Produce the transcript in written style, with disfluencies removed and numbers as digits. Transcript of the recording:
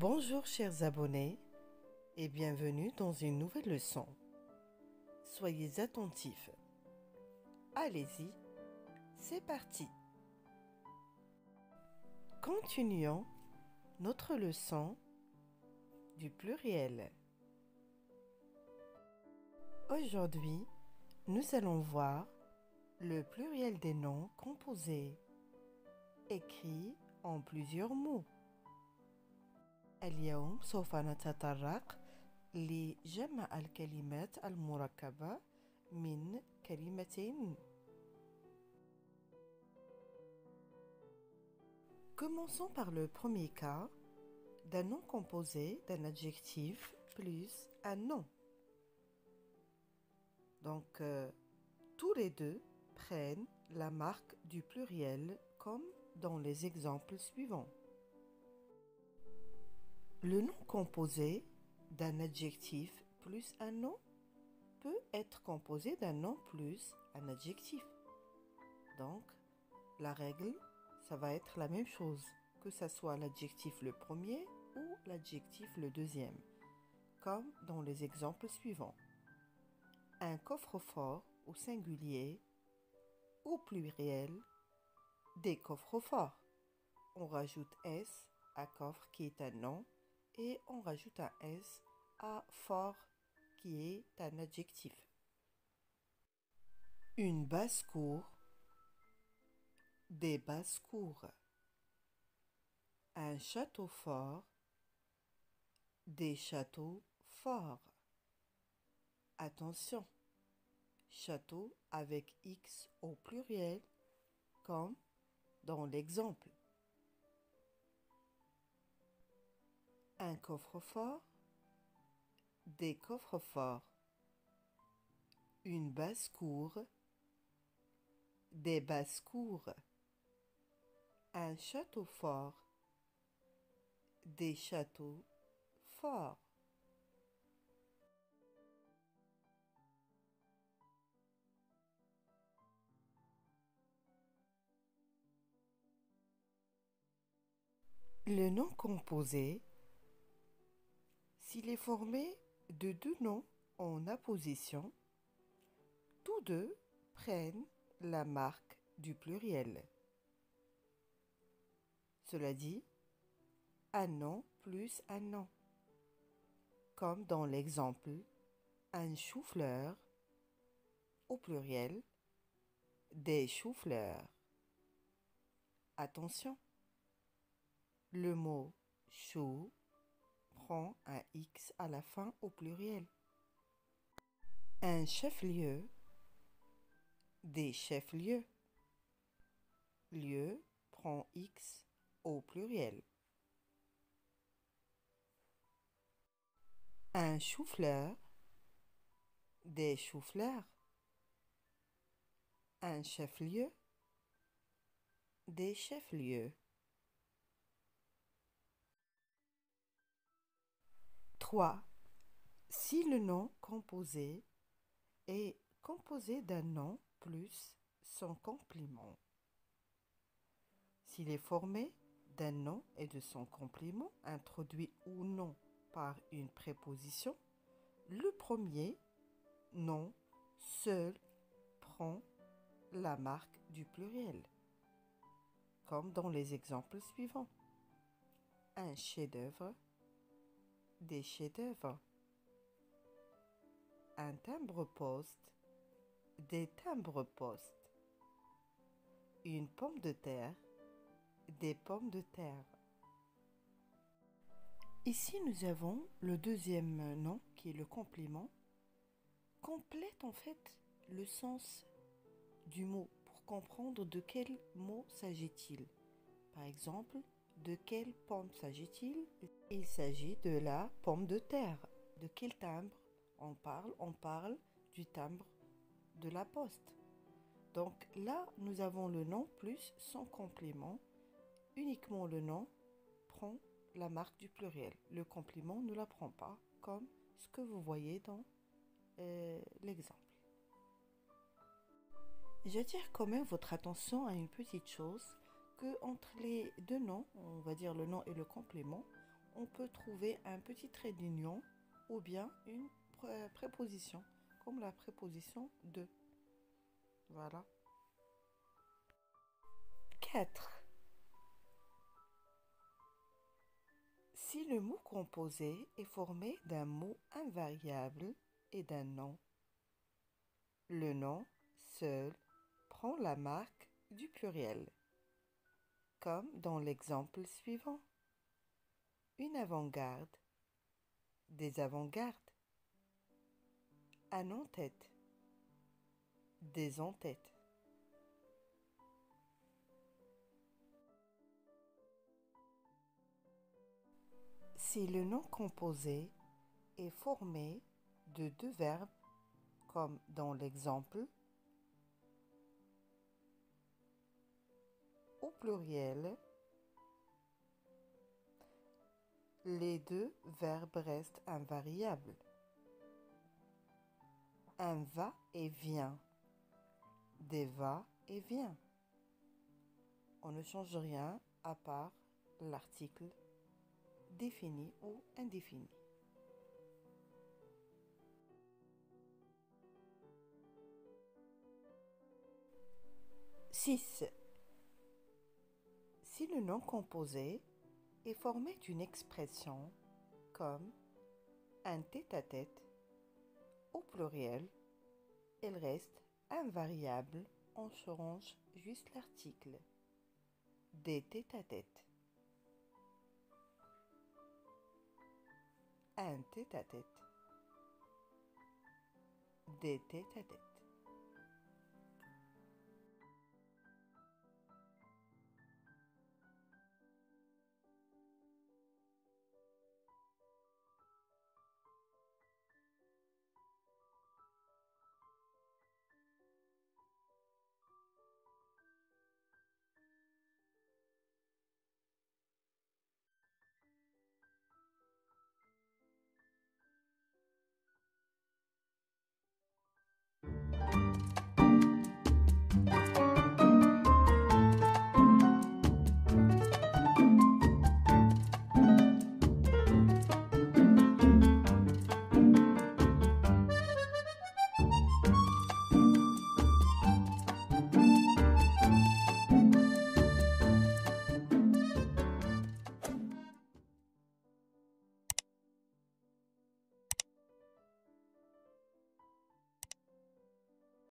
Bonjour chers abonnés et bienvenue dans une nouvelle leçon. Soyez attentifs. Allez-y, c'est parti. Continuons notre leçon du pluriel. Aujourd'hui, nous allons voir le pluriel des noms composés, écrits en plusieurs mots. اليوم سوف نتطرق لجمع الكلمات المركبة من كلمتين. Commençons par le premier cas d'un nom composé d'un adjectif plus un nom. Donc, tous les deux prennent la marque du pluriel comme dans les exemples suivants. Le nom composé d'un adjectif plus un nom peut être composé d'un nom plus un adjectif. Donc, la règle, ça va être la même chose, que ce soit l'adjectif le premier ou l'adjectif le deuxième, comme dans les exemples suivants. Un coffre-fort au singulier, au pluriel, des coffres-forts. On rajoute S à coffre qui est un nom et on rajoute un S à fort qui est un adjectif. Une basse-cour, des basses-cours. Un château fort, des châteaux forts. Attention, château avec X au pluriel, comme dans l'exemple. Un coffre-fort, des coffres-forts. Une basse-cour, des basses-cours. Un château fort, des châteaux forts. Le nom composé, s'il est formé de deux noms en apposition, tous deux prennent la marque du pluriel. Cela dit, un nom plus un nom. Comme dans l'exemple, un chou-fleur, au pluriel, des choux-fleurs. Attention, le mot chou prend un X à la fin au pluriel. Un chef-lieu, des chefs-lieux. Lieu prend X au pluriel. Un chou-fleur, des choux-fleurs. Un chef-lieu, des chefs-lieux. 3. Si le nom composé est composé d'un nom plus son complément. S'il est formé d'un nom et de son complément, introduit ou non par une préposition, le premier nom seul prend la marque du pluriel, comme dans les exemples suivants. Un chef-d'œuvre, des chefs-d'œuvre. Un timbre-poste, des timbres-postes. Une pomme de terre, des pommes de terre. Ici, nous avons le deuxième nom qui est le complément, complète en fait le sens du mot pour comprendre de quel mot s'agit-il. Par exemple, de quelle pomme s'agit-il? Il s'agit de la pomme de terre. De quel timbre on parle? On parle du timbre de la poste. Donc là, nous avons le nom plus son complément. Uniquement le nom prend la marque du pluriel. Le complément ne la prend pas, comme ce que vous voyez dans l'exemple. J'attire quand même votre attention à une petite chose, que entre les deux noms, on va dire le nom et le complément, on peut trouver un petit trait d'union ou bien une préposition, comme la préposition de. Voilà. 4. Si le mot composé est formé d'un mot invariable et d'un nom, le nom seul prend la marque du pluriel, comme dans l'exemple suivant. Une avant-garde, des avant-gardes. Un en-tête, des en-têtes. Si le nom composé est formé de deux verbes, comme dans l'exemple, au pluriel, les deux verbes restent invariables. Un va et vient, des va et vient. On ne change rien à part l'article défini ou indéfini. 6. Si le nom composé est formé d'une expression comme un tête-à-tête, au pluriel, elle reste invariable, on change juste l'article. Des tête-à-tête. Un tête-à-tête. Des tête-à-tête.